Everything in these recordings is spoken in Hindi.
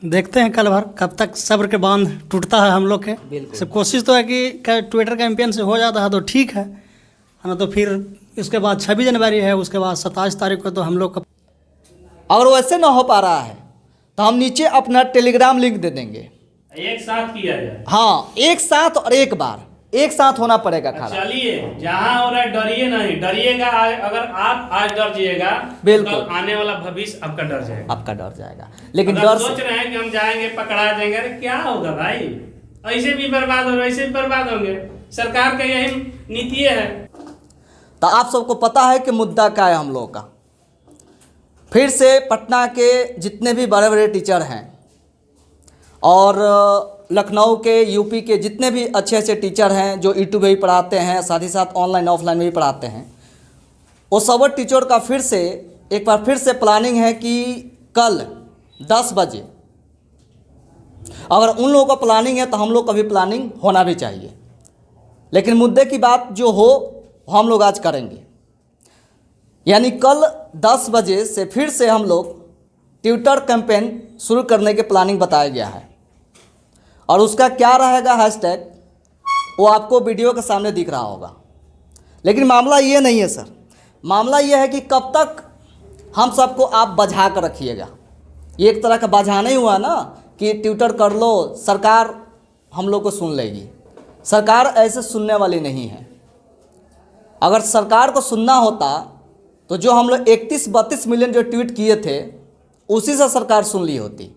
देखते हैं कल भर कब तक सब्र के बांध टूटता है हम लोग के। सब कोशिश तो है कि ट्विटर कैंपेन से हो जाता है तो ठीक है ना, तो फिर इसके बाद 26 जनवरी है, उसके बाद 27 तारीख को तो हम लोग का। अगर वैसे ना हो पा रहा है तो हम नीचे अपना टेलीग्राम लिंक दे देंगे, एक साथ किया जाए। हाँ एक साथ और एक बार एक साथ होना पड़ेगा खड़ा। चलिए जहाँ हो रहा है डरिए नहीं, डरिएगा अगर आप आज डर जाइएगा बिल्कुल तो आने वाला भविष्य आपका डर जाएगा, आपका डर जाएगा। लेकिन अगर डर सोच रहे हैं कि हम जाएंगे पकड़ा जाएंगे, अरे क्या होगा भाई, ऐसे भी बर्बाद हो रहे, ऐसे भी बर्बाद होंगे। सरकार का यही नीति है। तो आप सबको पता है कि मुद्दा क्या है हम लोग का। फिर से पटना के जितने भी बड़े बड़े टीचर हैं और लखनऊ के, यूपी के जितने भी अच्छे अच्छे टीचर हैं जो यूट्यूब पे भी पढ़ाते हैं, साथ ही साथ ऑनलाइन ऑफलाइन में भी पढ़ाते हैं, वो सब टीचर का फिर से एक बार फिर से प्लानिंग है कि कल 10 बजे, अगर उन लोगों का प्लानिंग है तो हम लोग का भी प्लानिंग होना भी चाहिए। लेकिन मुद्दे की बात जो हो हम लोग आज करेंगे, यानी कल 10 बजे से फिर से हम लोग ट्विटर कैंपेन शुरू करने के प्लानिंग बताया गया है। और उसका क्या रहेगा हैशटैग, वो आपको वीडियो के सामने दिख रहा होगा। लेकिन मामला ये नहीं है सर, मामला ये है कि कब तक हम सबको आप बझा कर रखिएगा। ये एक तरह का बझाना ही हुआ ना कि ट्विटर कर लो, सरकार हम लोग को सुन लेगी। सरकार ऐसे सुनने वाली नहीं है। अगर सरकार को सुनना होता तो जो हम लोग 31-32 मिलियन जो ट्वीट किए थे उसी से सरकार सुन ली होती।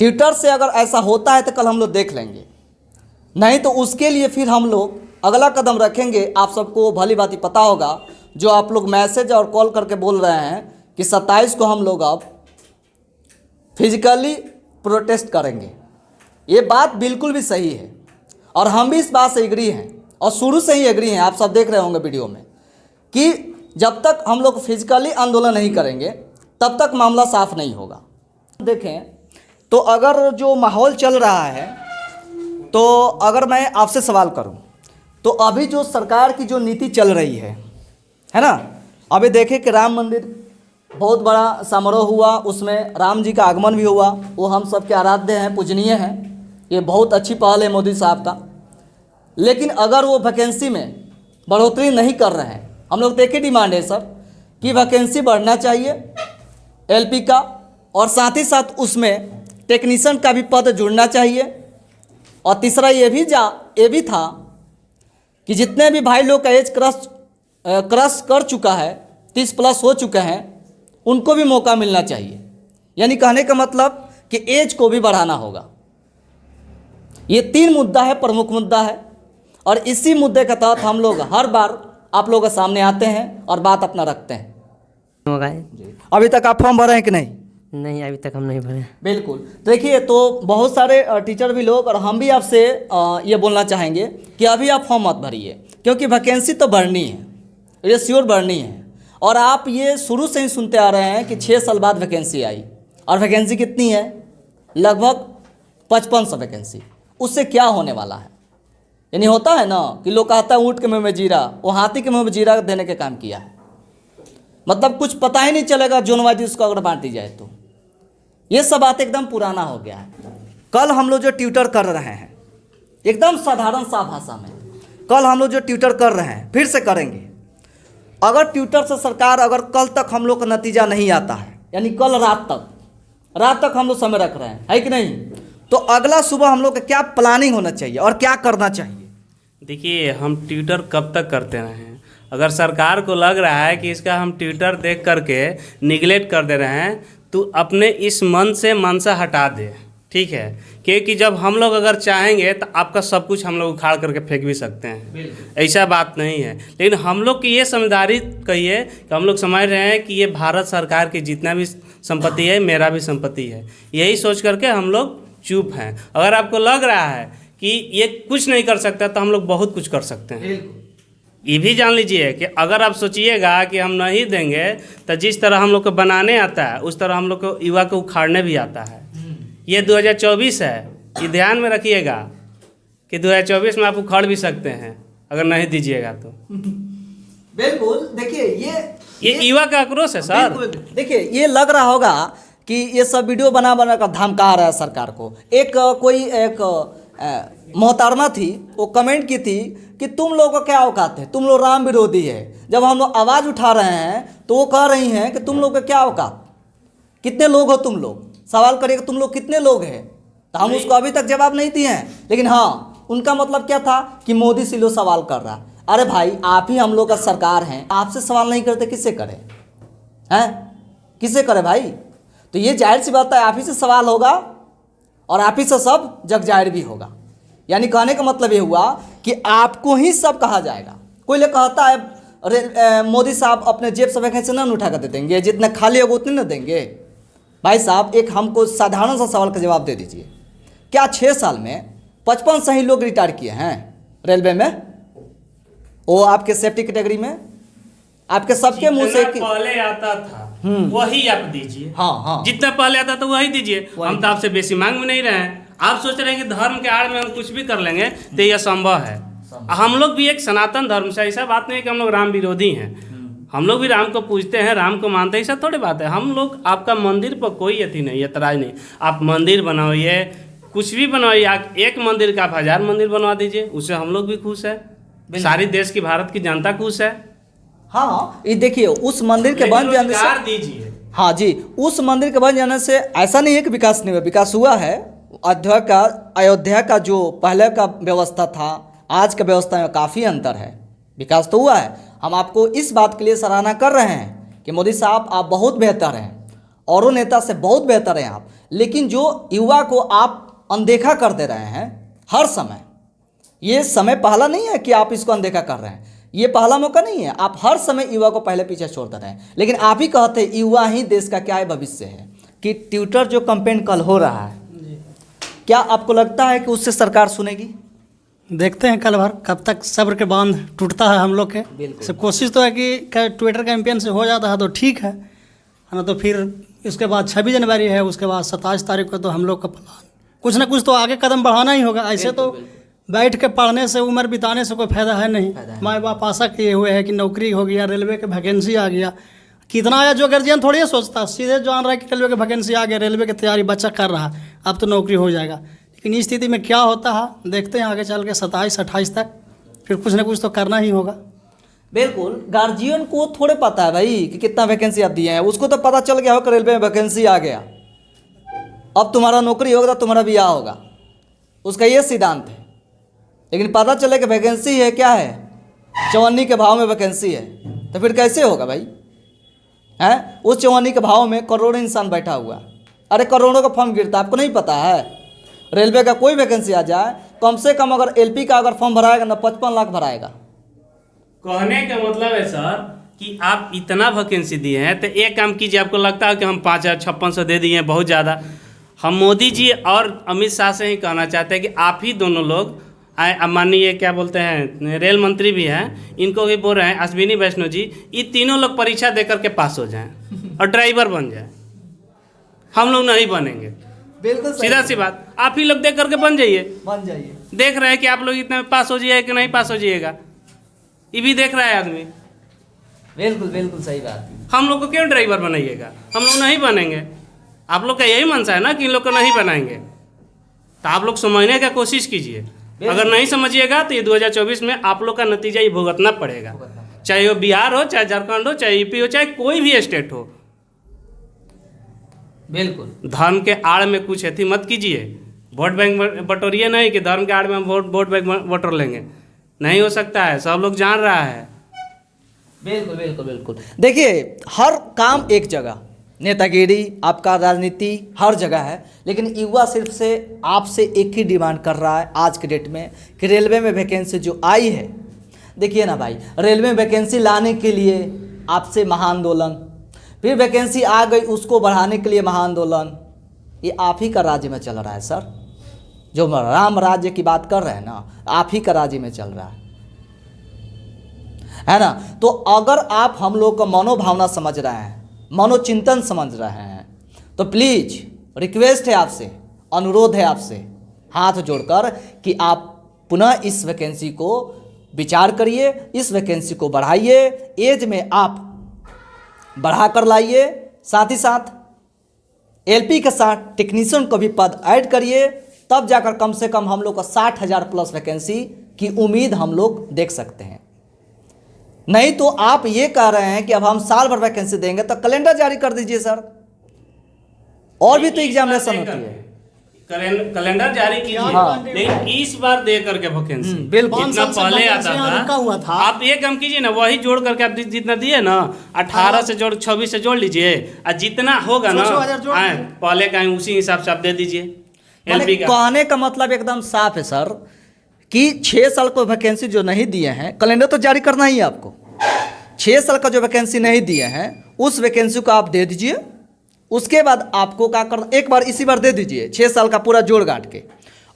ट्विटर से अगर ऐसा होता है तो कल हम लोग देख लेंगे, नहीं तो उसके लिए फिर हम लोग अगला कदम रखेंगे। आप सबको भली बात ही पता होगा, जो आप लोग मैसेज और कॉल करके बोल रहे हैं कि 27 को हम लोग अब फिजिकली प्रोटेस्ट करेंगे। ये बात बिल्कुल भी सही है और हम भी इस बात से एग्री हैं और शुरू से ही एग्री हैं। आप सब देख रहे होंगे वीडियो में कि जब तक हम लोग फिजिकली आंदोलन नहीं करेंगे तब तक मामला साफ नहीं होगा। देखें तो अगर जो माहौल चल रहा है, तो अगर मैं आपसे सवाल करूं तो अभी जो सरकार की जो नीति चल रही है ना, अभी देखें कि राम मंदिर बहुत बड़ा समारोह हुआ, उसमें राम जी का आगमन भी हुआ, वो हम सब के आराध्य हैं, पूजनीय हैं। ये बहुत अच्छी पहल है मोदी साहब का। लेकिन अगर वो वैकेंसी में बढ़ोतरी नहीं कर रहे हैं, हम लोग तो एक ही डिमांड है सर कि वैकेंसी बढ़ना चाहिए एलपी का, और साथ ही साथ उसमें टेक्नीशियन का भी पद जुड़ना चाहिए। और तीसरा ये भी था कि जितने भी भाई लोग का एज क्रॉस कर चुका है, 30+ हो चुके हैं, उनको भी मौका मिलना चाहिए। यानी कहने का मतलब कि एज को भी बढ़ाना होगा। ये 3 मुद्दा है, प्रमुख मुद्दा है, और इसी मुद्दे के तहत हम लोग हर बार आप लोगों के सामने आते हैं और बात अपना रखते हैं। अभी तक आप फॉर्म भरे हैं कि नहीं? नहीं, अभी तक हम नहीं भरे। बिल्कुल। देखिए, तो बहुत सारे टीचर भी लोग और हम भी आपसे ये बोलना चाहेंगे कि अभी आप फॉर्म मत भरिए, क्योंकि वैकेंसी तो बढ़नी है, ये श्योर बढ़नी है। और आप ये शुरू से ही सुनते आ रहे हैं कि 6 साल बाद वैकेंसी आई, और वैकेंसी कितनी है? लगभग 5500 वैकेंसी। उससे क्या होने वाला है? यानी होता है ना कि लोग कहता है ऊँट के मुँह में जीरा, वो हाथी के मुँह में जीरा देने के काम किया है। मतलब कुछ पता ही नहीं चलेगा जोन वाइज उसको अगर बांट दी जाए तो। ये सब बात एकदम पुराना हो गया है। कल हम लोग जो ट्विटर कर रहे हैं, एकदम साधारण सा भाषा में, कल हम लोग जो ट्विटर कर रहे हैं फिर से करेंगे। अगर ट्विटर से सरकार अगर कल तक हम लोग का नतीजा नहीं आता है, यानी कल रात तक हम लोग समय रख रहे हैं, है कि नहीं, तो अगला सुबह हम लोग का क्या प्लानिंग होना चाहिए और क्या करना चाहिए? देखिए, हम ट्विटर कब तक करते रहें? अगर सरकार को लग रहा है कि इसका हम ट्विटर देख करके निगलेक्ट कर दे रहे हैं, तो अपने इस मन से मनसा हटा दे, ठीक है? क्योंकि जब हम लोग अगर चाहेंगे तो आपका सब कुछ हम लोग उखाड़ करके फेंक भी सकते हैं, ऐसा बात नहीं है। लेकिन हम लोग की ये समझदारी कहिए कि हम लोग समझ रहे हैं कि ये भारत सरकार की जितना भी संपत्ति है मेरा भी संपत्ति है, यही सोच करके हम लोग चुप हैं। अगर आपको लग रहा है कि ये कुछ नहीं कर सकता तो हम लोग बहुत कुछ कर सकते हैं। ये भी जान लीजिए कि अगर आप सोचिएगा कि हम नहीं देंगे तो जिस तरह हम लोग को बनाने आता है उस तरह हम लोग को युवा को उखाड़ने भी आता है। ये 2024 है, ये ध्यान में रखिएगा कि 2024 में आप उखाड़ भी सकते हैं अगर नहीं दीजिएगा तो। बिल्कुल। देखिए, ये युवा का आक्रोश है सर। देखिए, ये लग रहा होगा कि ये सब वीडियो बना बना कर धमका रहा है सरकार को। एक मोहतरमा थी, वो कमेंट की थी कि तुम लोगों को क्या औकात है, तुम लोग राम विरोधी है। जब हम लोग आवाज़ उठा रहे हैं तो वो कह रही हैं कि तुम लोग का क्या औकात, कितने लोग हो तुम लोग, सवाल करिए कि तुम लोग कितने लोग हैं। तो हम उसको अभी तक जवाब नहीं दिए हैं, लेकिन हाँ उनका मतलब क्या था कि मोदी से लोग सवाल कर रहा है। अरे भाई आप ही हम लोग का सरकार हैं, आपसे सवाल नहीं करते किससे करें हैं, किससे करें भाई। तो ये जाहिर सी बात है आप ही से सवाल होगा और आप ही से सब जग जाहिर भी होगा। यानी कहने का मतलब ये हुआ कि आपको ही सब कहा जाएगा। कोई लोग कहता है अरे मोदी साहब अपने जेब से वैकेंसी ना उठा कर दे देंगे, जितने खाली होगा उतने ना देंगे। भाई साहब एक हमको साधारण सा सवाल का जवाब दे दीजिए, क्या 6 साल में 55 से ही लोग रिटायर किए हैं रेलवे में, वो आपके सेफ्टी कैटेगरी में, आपके सबके मुंह से पहले आता था वही आप दीजिए। हाँ जितना पहले आता था वही दीजिए। हम तो आपसे बेसी मांग में नहीं रहे हैं। आप सोच रहे हैं कि धर्म के आड़ में हम कुछ भी कर लेंगे तो यह संभव है। हम लोग भी एक सनातन धर्म से, ऐसा बात नहीं है कि हम लोग राम विरोधी हैं। हम लोग भी राम को पूजते हैं, राम को मानते हैं, ऐसा थोड़ी बात है। हम लोग आपका मंदिर पर कोई अथी नहीं, ऐतराज नहीं। आप मंदिर बनाइए, कुछ भी बनवाइए, आप एक मंदिर का आप 1000 मंदिर बनवा दीजिए, उससे हम लोग भी खुश है, सारी देश की भारत की जनता खुश है। हाँ ये देखिए उस मंदिर के बन जाने से दीजिए। हाँ जी, उस मंदिर के बन जाने से ऐसा नहीं है कि विकास नहीं हुआ, विकास हुआ है। अयोध्या का जो पहले का व्यवस्था था आज का व्यवस्था में काफ़ी अंतर है, विकास तो हुआ है। हम आपको इस बात के लिए सराहना कर रहे हैं कि मोदी साहब आप बहुत बेहतर हैं, औरों नेता से बहुत बेहतर हैं आप। लेकिन जो युवा को आप अनदेखा कर दे रहे हैं हर समय, ये समय पहला नहीं है कि आप इसको अनदेखा कर रहे हैं, ये पहला मौका नहीं है। आप हर समय युवा को पहले पीछे छोड़ दे रहे हैं। लेकिन आप ही कहते हैं युवा ही देश का क्या है भविष्य है। कि ट्विटर जो कैंपेन कल हो रहा है, क्या आपको लगता है कि उससे सरकार सुनेगी? देखते हैं कल भर कब तक सब्र के बांध टूटता है हम लोग के। सब कोशिश तो है कि ट्विटर कैंपेन से हो जाता है तो ठीक है ना, तो फिर इसके बाद 26 जनवरी है, उसके बाद 27 तारीख को तो हम लोग का प्लान कुछ ना कुछ तो आगे कदम बढ़ाना ही होगा। ऐसे तो बैठ के पढ़ने से, उम्र बिताने से कोई फायदा है नहीं। माँ बाप आशा किए हुए हैं कि नौकरी हो गया, रेलवे के वैकेंसी आ गया, कितना आया जो गार्जियन थोड़ी सोचता, सीधे जान रहा है कि रेलवे की वैकेंसी आ गया, रेलवे की तैयारी बच्चा कर रहा है, अब तो नौकरी हो जाएगा। लेकिन इस स्थिति में क्या होता है देखते हैं आगे चल के 27-28 तक, फिर कुछ ना कुछ तो करना ही होगा। बिल्कुल, गार्जियन को थोड़े पता है भाई कि कितना वैकेंसी आप दिए हैं। उसको तो पता चल गया हो कि रेलवे में वैकेंसी आ गया, अब तुम्हारा नौकरी होगा, तुम्हारा ब्याह होगा, उसका ये सिद्धांत है। लेकिन पता चले कि वैकेंसी है क्या है, चवन्नी के भाव में वैकेंसी है, तो फिर कैसे होगा भाई हैं? उस चवन्नी के भाव में करोड़ों इंसान बैठा हुआ, अरे करोड़ों का फॉर्म गिरता, आपको नहीं पता है? रेलवे का कोई वैकेंसी आ जाए, कम से कम अगर एलपी का अगर फॉर्म भराएगा ना 55 लाख भराएगा। कहने का मतलब है सर कि आप इतना वैकेंसी दिए हैं तो एक काम कीजिए। आपको लगता है कि हम 5,5600 दे दिए हैं बहुत ज़्यादा। हम मोदी जी और अमित शाह से ही कहना चाहते हैं कि आप ही दोनों लोग माननीय क्या बोलते हैं रेल मंत्री भी हैं, इनको भी बोल रहे हैं अश्विनी वैष्णव जी, ये तीनों लोग परीक्षा दे करके पास हो जाएं और ड्राइवर बन जाएं। हम लोग नहीं बनेंगे, बिल्कुल सीधा सी बात। आप ही लोग देख करके बन जाइए। देख रहे हैं कि आप लोग इतना में पास हो जाइए कि नहीं पास हो जाइएगा, ये भी देख रहा है आदमी। बिल्कुल बिल्कुल सही बात। हम लोग को क्यों ड्राइवर बनाइएगा? हम लोग नहीं बनेंगे। आप लोग का यही मनसा है ना कि इन लोग को नहीं बनाएंगे, तो आप लोग समझने का कोशिश कीजिए। अगर नहीं समझिएगा तो ये 2024 में आप लोग का नतीजा ये भुगतना पड़ेगा, चाहे वो बिहार हो, चाहे झारखंड हो, चाहे यूपी हो, चाहे कोई भी स्टेट हो। बिल्कुल धर्म के आड़ में कुछ ऐसी मत कीजिए, वोट बैंक बटोरिए नहीं कि धर्म के आड़ में हम वोट बैंक बटोर लेंगे, नहीं हो सकता है, सब लोग जान रहा है। बिल्कुल बिल्कुल बिल्कुल। देखिए हर काम एक जगह, नेतागिरी आपका राजनीति हर जगह है, लेकिन युवा सिर्फ से आपसे एक ही डिमांड कर रहा है आज के डेट में कि रेलवे में वैकेंसी जो आई है, देखिए ना भाई, रेलवे में वैकेंसी लाने के लिए आपसे महाआंदोलन, फिर वैकेंसी आ गई उसको बढ़ाने के लिए महाआंदोलन, ये आप ही का राज्य में चल रहा है सर। जो राम राज्य की बात कर रहे हैं ना, आप ही का राज्य में चल रहा है ना। तो अगर आप हम लोग का मनोभावना समझ रहे हैं, मनोचिंतन समझ रहे हैं, तो प्लीज़ रिक्वेस्ट है आपसे, अनुरोध है आपसे हाथ जोड़कर कि आप पुनः इस वैकेंसी को विचार करिए, इस वैकेंसी को बढ़ाइए, एज में आप बढ़ा कर लाइए, साथ ही साथ एलपी के साथ टेक्नीशियन को भी पद ऐड करिए, तब जाकर कम से कम हम लोग को 60,000 प्लस वैकेंसी की उम्मीद हम लोग देख सकते हैं। नहीं तो आप ये कह रहे हैं कि अब हम साल भर वैकेंसी देंगे, तो कैलेंडर जारी कर दीजिए सर, और भी तो एग्जामिनेशन होती है। कैलेंडर जारी कीजिए, हाँ। लेकिन इस बार दे करके वैकेंसी बिल्कुल। जितना पहले आता रुका हुआ था। था, आप ये काम कीजिए ना, वही जोड़ करके आप जितना दिए ना 18 से जोड़ 26 से जोड़ लीजिए, और जितना होगा ना 6,000 जोड़ हाँ, पहले का उसी हिसाब से आप दे दीजिए। एलपी का कहने का मतलब एकदम साफ है सर कि 6 साल को वैकेंसी जो नहीं दिए हैं, कैलेंडर तो जारी करना ही है आपको। 6 साल का जो वैकेंसी नहीं दिए हैं, उस वैकेंसी को आप दे दीजिए। उसके बाद आपको क्या करना, एक बार इसी बार दे दीजिए 6 साल का पूरा जोड़ गांठ के,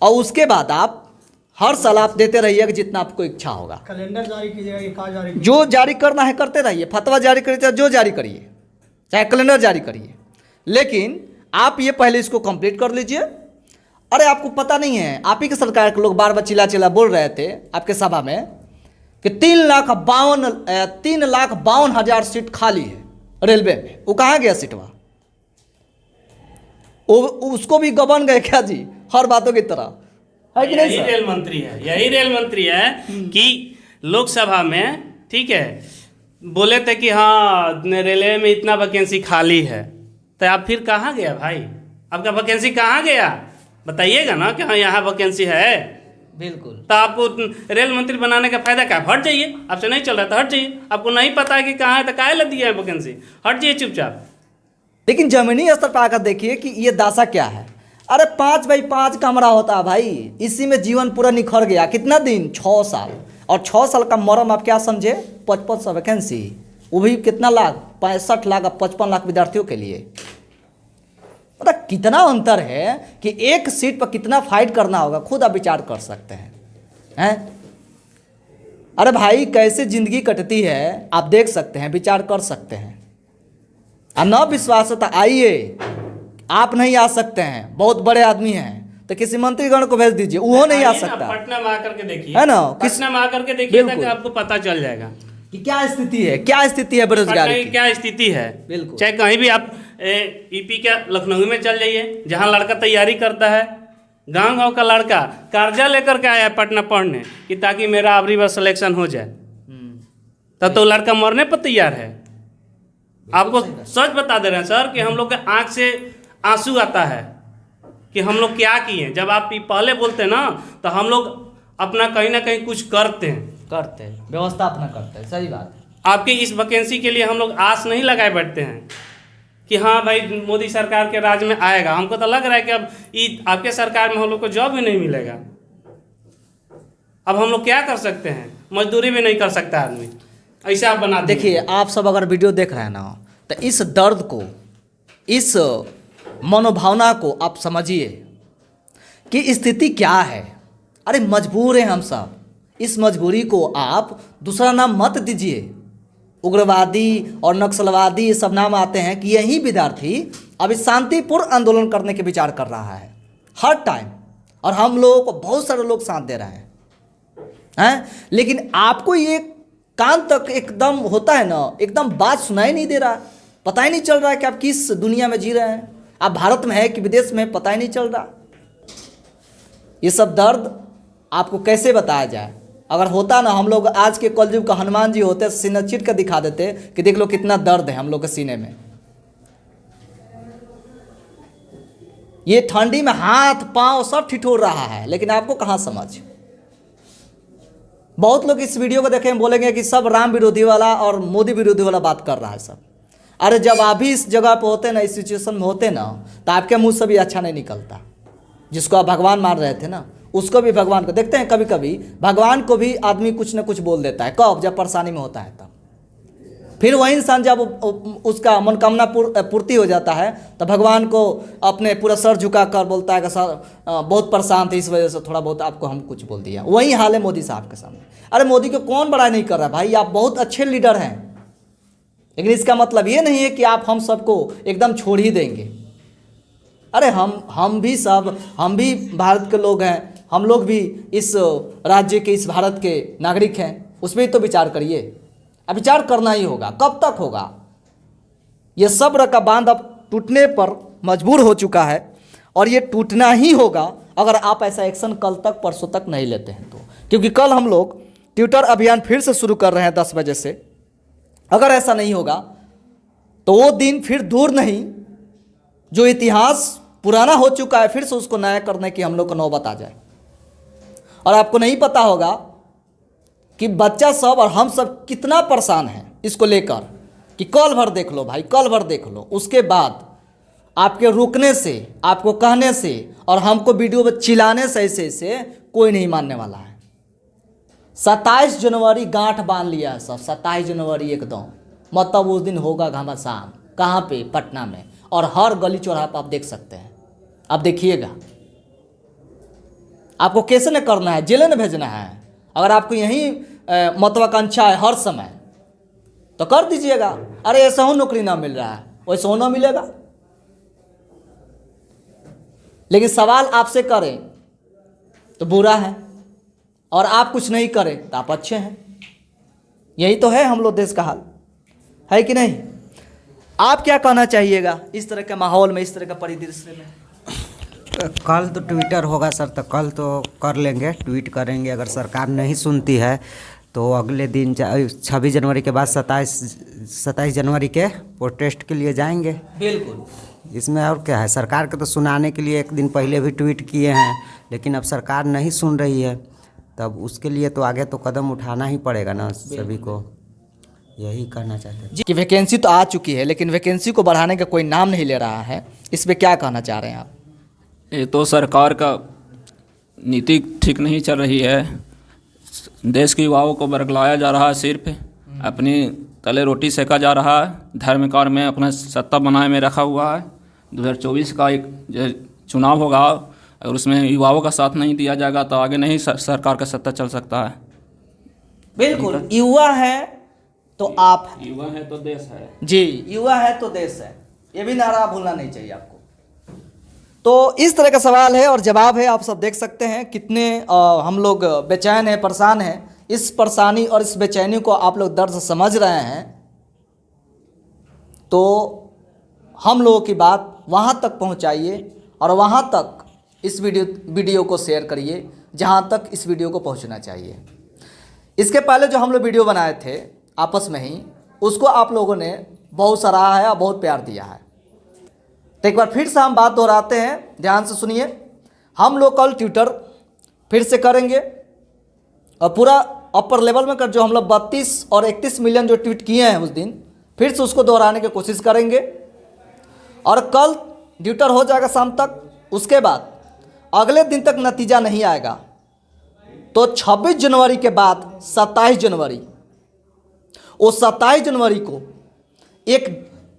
और उसके बाद आप हर साल आप देते रहिए कि जितना आपको इच्छा होगा। कैलेंडर जारी कीजिएगा कि क्या जारी कीजिएगा? जो जारी करना है करते रहिए, फतवा जारी करिए चाहे जो जारी करिए, चाहे कैलेंडर जारी करिए, लेकिन आप ये पहले इसको कंप्लीट कर लीजिए। अरे आपको पता नहीं है, आप ही के सरकार के लोग बार बार चिल्ला चिल्ला बोल रहे थे आपके सभा में कि 3,52,000 सीट खाली है रेलवे में। वो कहाँ गया सीटवा? उसको भी गबन गए क्या जी, हर बातों की तरह, है कि नहीं यही सर? रेल मंत्री है, यही रेल मंत्री है कि लोकसभा में, ठीक है, बोले थे कि हाँ रेलवे में इतना वैकेंसी खाली है, तो आप फिर कहाँ गया भाई? आपका वैकेंसी कहाँ गया? बताइएगा ना कि हाँ यहाँ वैकेंसी है। बिल्कुल। तो आपको रेल मंत्री बनाने का फायदा क्या? हट जाइए, आपसे नहीं चल रहा तो हट जाइए। आपको नहीं पता है कि कहाँ है तो काहे ला दिया है वैकेंसी, हट जाइए चुपचाप। लेकिन जमीनी स्तर पर आकर देखिए कि ये दासा क्या है। अरे 5x5 कमरा होता है भाई, इसी में जीवन पूरा निखर गया। कितना दिन? 6 साल। और 6 साल का मरम आप क्या समझे? 5500 वैकेंसी, वो भी कितना लाख? 65 लाख और 55 लाख विद्यार्थियों के लिए। पता कितना अंतर है कि एक सीट पर कितना फाइट करना होगा, खुद आप विचार कर सकते हैं। अरे भाई कैसे जिंदगी कटती है आप देख सकते हैं, विचार कर सकते हैं। न विश्वास है तो आइए, आप नहीं आ सकते हैं, बहुत बड़े आदमी हैं, तो किसी मंत्रीगण को भेज दीजिए, वो नहीं आ आइए ना, सकता। पटना में आकर के देखिए, है ना? पटना में आकर के देखिए बिल्कुल। ताकि आपको पता चल जाएगा कि क्या स्थिति है, क्या स्थिति है पटना बेरोजगारी की की। क्या स्थिति है। बिल्कुल। चाहे कहीं भी आप यूपी के लखनऊ में चल जाइए, जहाँ लड़का तैयारी करता है, गांव गांव का लड़का कर्जा लेकर के आया है पटना पढ़ने कि ताकि मेरा अबरी बार सिलेक्शन हो जाए, तब तो लड़का मरने पर तैयार है। आपको सच बता दे रहे हैं सर कि हम लोग के आंख से आंसू आता है कि हम लोग क्या किए। जब आप पहले बोलते हैं ना, तो हम लोग अपना कहीं ना कहीं कुछ करते हैं, व्यवस्था अपना करते हैं। सही बात है। आपकी इस वैकेंसी के लिए हम लोग आस नहीं लगाए बैठते हैं कि हाँ भाई मोदी सरकार के राज में आएगा। हमको तो लग रहा है कि अब आपके सरकार में हम लोग को जॉब ही नहीं मिलेगा। अब हम लोग क्या कर सकते हैं? मजदूरी भी नहीं कर सकता आदमी, ऐसा आप बना दिए। देखिए आप सब अगर वीडियो देख रहे हैं ना, तो इस दर्द को, इस मनोभावना को आप समझिए कि स्थिति क्या है। अरे मजबूर हैं हम सब, इस मजबूरी को आप दूसरा नाम मत दीजिए। उग्रवादी और नक्सलवादी ये सब नाम आते हैं कि यही विद्यार्थी अभी शांतिपूर्ण आंदोलन करने के विचार कर रहा है हर टाइम, और हम लोगों को बहुत सारे लोग साथ दे रहे हैं। लेकिन आपको ये कान तक एकदम होता है ना, एकदम बात सुनाई नहीं दे रहा, पता ही नहीं चल रहा है कि आप किस दुनिया में जी रहे हैं। आप भारत में है कि विदेश में, पता ही नहीं चल रहा। ये सब दर्द आपको कैसे बताया जाए? अगर होता ना, हम लोग आज के कलयुग का हनुमान जी होते, सीना चीर कर दिखा देते कि देख लो कितना दर्द है हम लोग के सीने में। ये ठंडी में हाथ पांव सब ठिठुर रहा है, लेकिन आपको कहाँ समझ। बहुत लोग इस वीडियो को देखें बोलेंगे कि सब राम विरोधी वाला और मोदी विरोधी वाला बात कर रहा है सब। अरे जब आप भी इस जगह पर होते ना, इस सिचुएशन में होते ना, तो आपके मुंह से भी अच्छा नहीं निकलता। जिसको आप भगवान मान रहे थे ना, उसको भी भगवान को देखते हैं। कभी कभी भगवान को भी आदमी कुछ न कुछ बोल देता है। कब? जब परेशानी में होता है तब। फिर वही इंसान जब उसका मनोकामना पूर्ति हो जाता है, तो भगवान को अपने पूरा सर झुका कर बोलता है कि सर बहुत परेशान थे, इस वजह से थोड़ा बहुत आपको हम कुछ बोल दिया। वही हाल है मोदी साहब के सामने। अरे मोदी को कौन बड़ा नहीं कर रहा भाई, आप बहुत अच्छे लीडर हैं, लेकिन इसका मतलब ये नहीं है कि आप हम सबको एकदम छोड़ ही देंगे। अरे हम भी भारत के लोग हैं, हम लोग भी इस राज्य के, इस भारत के नागरिक हैं। उसमें तो विचार करिए। अब विचार करना ही होगा। कब तक होगा? ये सब्र का बांध अब टूटने पर मजबूर हो चुका है और ये टूटना ही होगा अगर आप ऐसा एक्शन कल तक परसों तक नहीं लेते हैं तो। क्योंकि कल हम लोग ट्विटर अभियान फिर से शुरू कर रहे हैं 10 बजे से। अगर ऐसा नहीं होगा तो वो दिन फिर दूर नहीं, जो इतिहास पुराना हो चुका है फिर से उसको नया करने की हम लोग को नौबत आ जाए। और आपको नहीं पता होगा कि बच्चा सब और हम सब कितना परेशान हैं इसको लेकर कि कल भर देख लो भाई, कल भर देख लो। उसके बाद आपके रुकने से, आपको कहने से और हमको वीडियो में चिल्लाने से ऐसे कोई नहीं मानने वाला है। 27 जनवरी गांठ बांध लिया है सब, 27 जनवरी एकदम, मतलब उस दिन होगा घमासान। कहाँ पे? पटना में। और हर गली चौराहा पर आप देख सकते हैं। आप देखिएगा, आपको कैसे न करना है, जेल न भेजना है। अगर आपको यही महत्वाकांक्षा है हर समय तो कर दीजिएगा। अरे ऐसा हो नौकरी ना मिल रहा है, वैसा हो ना मिलेगा। लेकिन सवाल आपसे करें तो बुरा है और आप कुछ नहीं करें तो आप अच्छे हैं। यही तो है हम लोग देश का हाल, है कि नहीं? आप क्या कहना चाहिएगा इस तरह के माहौल में, इस तरह का परिदृश्य में? कल तो ट्विटर होगा सर, तो कल तो कर लेंगे, ट्वीट करेंगे। अगर सरकार नहीं सुनती है तो अगले दिन 26 जनवरी के बाद 27 जनवरी के प्रोटेस्ट के लिए जाएंगे। बिल्कुल। इसमें और क्या है, सरकार को तो सुनाने के लिए एक दिन पहले भी ट्वीट किए हैं, लेकिन अब सरकार नहीं सुन रही है, तब उसके लिए तो आगे तो कदम उठाना ही पड़ेगा ना सभी को। यही कहना चाहते हैं कि वैकेंसी तो आ चुकी है लेकिन वैकेंसी को बढ़ाने का कोई नाम नहीं ले रहा है, इस पर क्या कहना चाह रहे हैं आप? ये तो सरकार का नीति ठीक नहीं चल रही है। देश के युवाओं को बरगलाया जा रहा है, सिर्फ अपनी तले रोटी सेका जा रहा है। धर्म कार्य में अपना सत्ता बनाए में रखा हुआ है। 2024 का एक चुनाव होगा और उसमें युवाओं का साथ नहीं दिया जाएगा तो आगे नहीं सरकार का सत्ता चल सकता है। बिल्कुल, युवा है तो आप हैं। युवा है तो देश है। जी, युवा है तो देश है, ये भी नारा भूलना नहीं चाहिए आपको। तो इस तरह का सवाल है और जवाब है। आप सब देख सकते हैं कितने हम लोग बेचैन हैं, परेशान हैं। इस परेशानी और इस बेचैनी को आप लोग दर्द समझ रहे हैं तो हम लोगों की बात वहाँ तक पहुँचाइए और वहाँ तक इस वीडियो को शेयर करिए जहाँ तक इस वीडियो को पहुँचना चाहिए। इसके पहले जो हम लोग वीडियो बनाए थे आपस में ही, उसको आप लोगों ने बहुत सराहा है और बहुत प्यार दिया है। तो एक बार फिर से हम बात दोहराते हैं, ध्यान से सुनिए। हम लोग कल ट्विटर फिर से करेंगे और पूरा अपर लेवल में कर जो हम लोग 32 और 31 मिलियन जो ट्वीट किए हैं उस दिन, फिर से उसको दोहराने की कोशिश करेंगे। और कल ट्विटर हो जाएगा शाम तक। उसके बाद अगले दिन तक नतीजा नहीं आएगा तो 26 जनवरी के बाद 27 जनवरी, वो 27 जनवरी को एक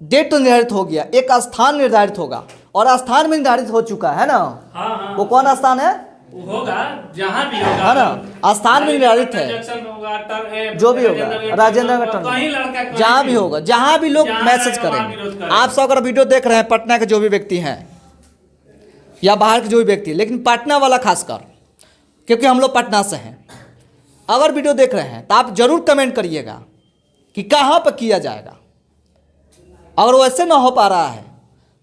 डेट निर्धारित हो गया, एक स्थान निर्धारित होगा और स्थान में निर्धारित हो चुका है ना। हाँ। वो कौन स्थान है? होगा जहाँ भी होगा, है ना, स्थान में निर्धारित है। जो भी होगा, राजेंद्र नगर, जहाँ भी होगा, जहाँ भी लोग मैसेज करेंगे। आप सब अगर वीडियो देख रहे हैं, पटना के जो भी व्यक्ति हैं या बाहर के जो भी व्यक्ति, लेकिन पटना वाला खासकर, क्योंकि हम लोग पटना से हैं, अगर वीडियो देख रहे हैं तो आप जरूर कमेंट करिएगा कि कहाँ पर किया जाएगा। अगर वैसे ना हो पा रहा है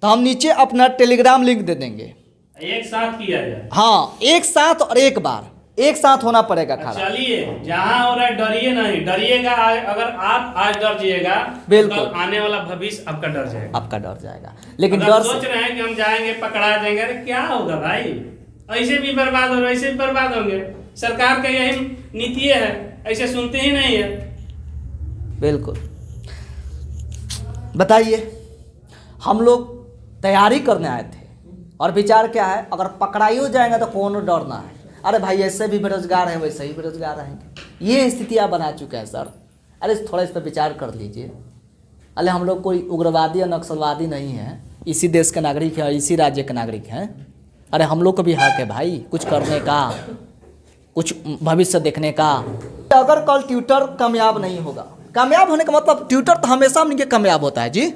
तो हम नीचे अपना टेलीग्राम लिंक दे देंगे। एक साथ किया जाए। हाँ, एक साथ और एक बार, एक साथ होना पड़ेगा खड़ा। चलिए, जहाँ हो रहा है डरिए नहीं, डरिएगा अगर आप आज डर जाइएगा, बिल्कुल, तो आने वाला भविष्य आपका डर जाएगा। आपका डर जाएगा। लेकिन अगर डर सोच रहे हैं कि हम जाएंगे पकड़ा जाएंगे, अरे क्या होगा भाई, ऐसे भी बर्बाद हो रहे, ऐसे भी बर्बाद होंगे। सरकार का यही नीति है, ऐसे सुनते ही नहीं है। बिल्कुल। बताइए, हम लोग तैयारी करने आए थे और विचार क्या है, अगर पकड़ाई हो जाएगा तो कौन डरना है। अरे भाई, ऐसे भी बेरोजगार है, वैसे ही बेरोजगार रहेंगे। ये स्थिति आप बना चुके हैं सर। अरे थोड़ा इस पर विचार कर लीजिए। अरे हम लोग कोई उग्रवादी या नक्सलवादी नहीं है, इसी देश के नागरिक हैं, इसी राज्य के नागरिक हैं। अरे हम लोग को भी हक है भाई कुछ करने का, कुछ भविष्य देखने का। अगर कल ट्विटर कामयाब नहीं होगा, कामयाब होने का मतलब ट्विटर तो हमेशा नहीं कामयाब होता है जी,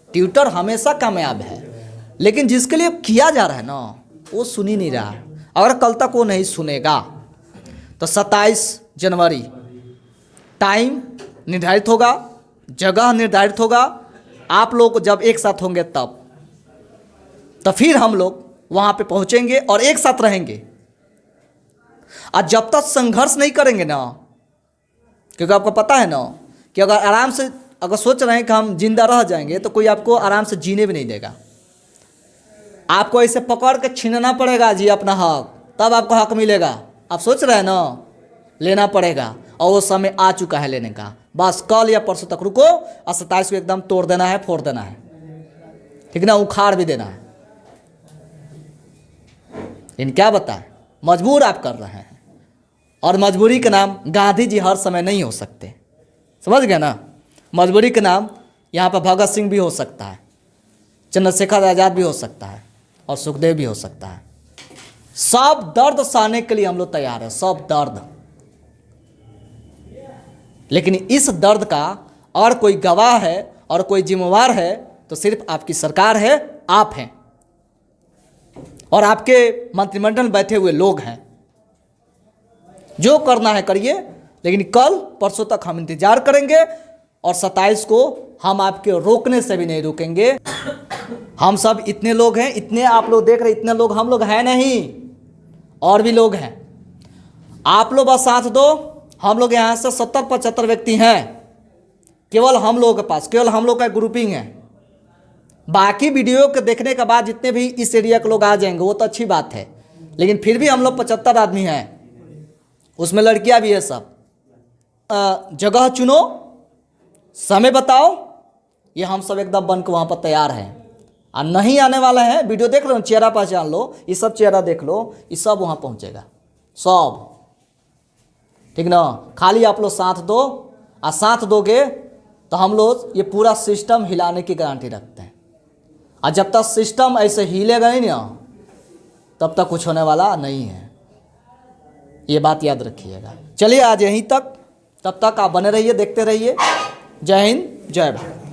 ट्विटर हमेशा कामयाब है, लेकिन जिसके लिए किया जा रहा है ना वो सुन ही नहीं रहा है। अगर कल तक वो नहीं सुनेगा तो 27 जनवरी टाइम निर्धारित होगा, जगह निर्धारित होगा। आप लोग जब एक साथ होंगे तब तो फिर हम लोग वहाँ पे पहुँचेंगे और एक साथ रहेंगे। और जब तक संघर्ष नहीं करेंगे ना, क्योंकि आपको पता है ना कि अगर आराम से अगर सोच रहे हैं कि हम जिंदा रह जाएंगे तो कोई आपको आराम से जीने भी नहीं देगा। आपको ऐसे पकड़ के छीनना पड़ेगा जी अपना हक, तब आपको हक मिलेगा। आप सोच रहे हैं ना, लेना पड़ेगा और वो समय आ चुका है लेने का। बस कल या परसों तक रुको और 27 को एकदम तोड़ देना है, फोड़ देना है, ठीक ना, उखाड़ भी देना है। इन क्या बताएं, मजबूर आप कर रहे हैं और मजबूरी के नाम गांधी जी हर समय नहीं हो सकते, समझ गए ना। मजबूरी के नाम यहाँ पर भगत सिंह भी हो सकता है, चंद्रशेखर आज़ाद भी हो सकता है और सुखदेव भी हो सकता है। सब दर्द सहने के लिए हम लोग तैयार हैं, सब दर्द। लेकिन इस दर्द का और कोई गवाह है और कोई जिम्मेवार है तो सिर्फ आपकी सरकार है, आप हैं और आपके मंत्रिमंडल में बैठे हुए लोग हैं। जो करना है करिए, लेकिन कल परसों तक हम इंतजार करेंगे और 27 को हम आपके रोकने से भी नहीं रुकेंगे। हम सब इतने लोग हैं, इतने आप लोग देख रहे, इतने लोग हम लोग हैं नहीं, और भी लोग हैं। आप लोग बस साथ दो। हम लोग यहाँ से 70-75 व्यक्ति हैं, केवल हम लोगों के पास, केवल हम लोग का ग्रुपिंग है। बाकी वीडियो के देखने के बाद जितने भी इस एरिया के लोग आ जाएंगे वो तो अच्छी बात है, लेकिन फिर भी हम लोग 75 आदमी हैं, उसमें लड़कियां भी है सब। जगह चुनो, समय बताओ, ये हम सब एकदम बन के वहाँ पर तैयार हैं। और नहीं आने वाला है, वीडियो देख लो, चेहरा पहचान लो, ये सब चेहरा देख लो, ये सब वहाँ पहुँचेगा सब, ठीक ना। खाली आप लोग साथ दो, और साथ दोगे तो हम लोग ये पूरा सिस्टम हिलाने की गारंटी रखते हैं। और जब तक सिस्टम ऐसे हिलेगा नहीं ना, तब तक कुछ होने वाला नहीं है, ये बात याद रखिएगा। चलिए आज यहीं तक, तब तक आप बने रहिए, देखते रहिए। जय हिंद, जय भारत।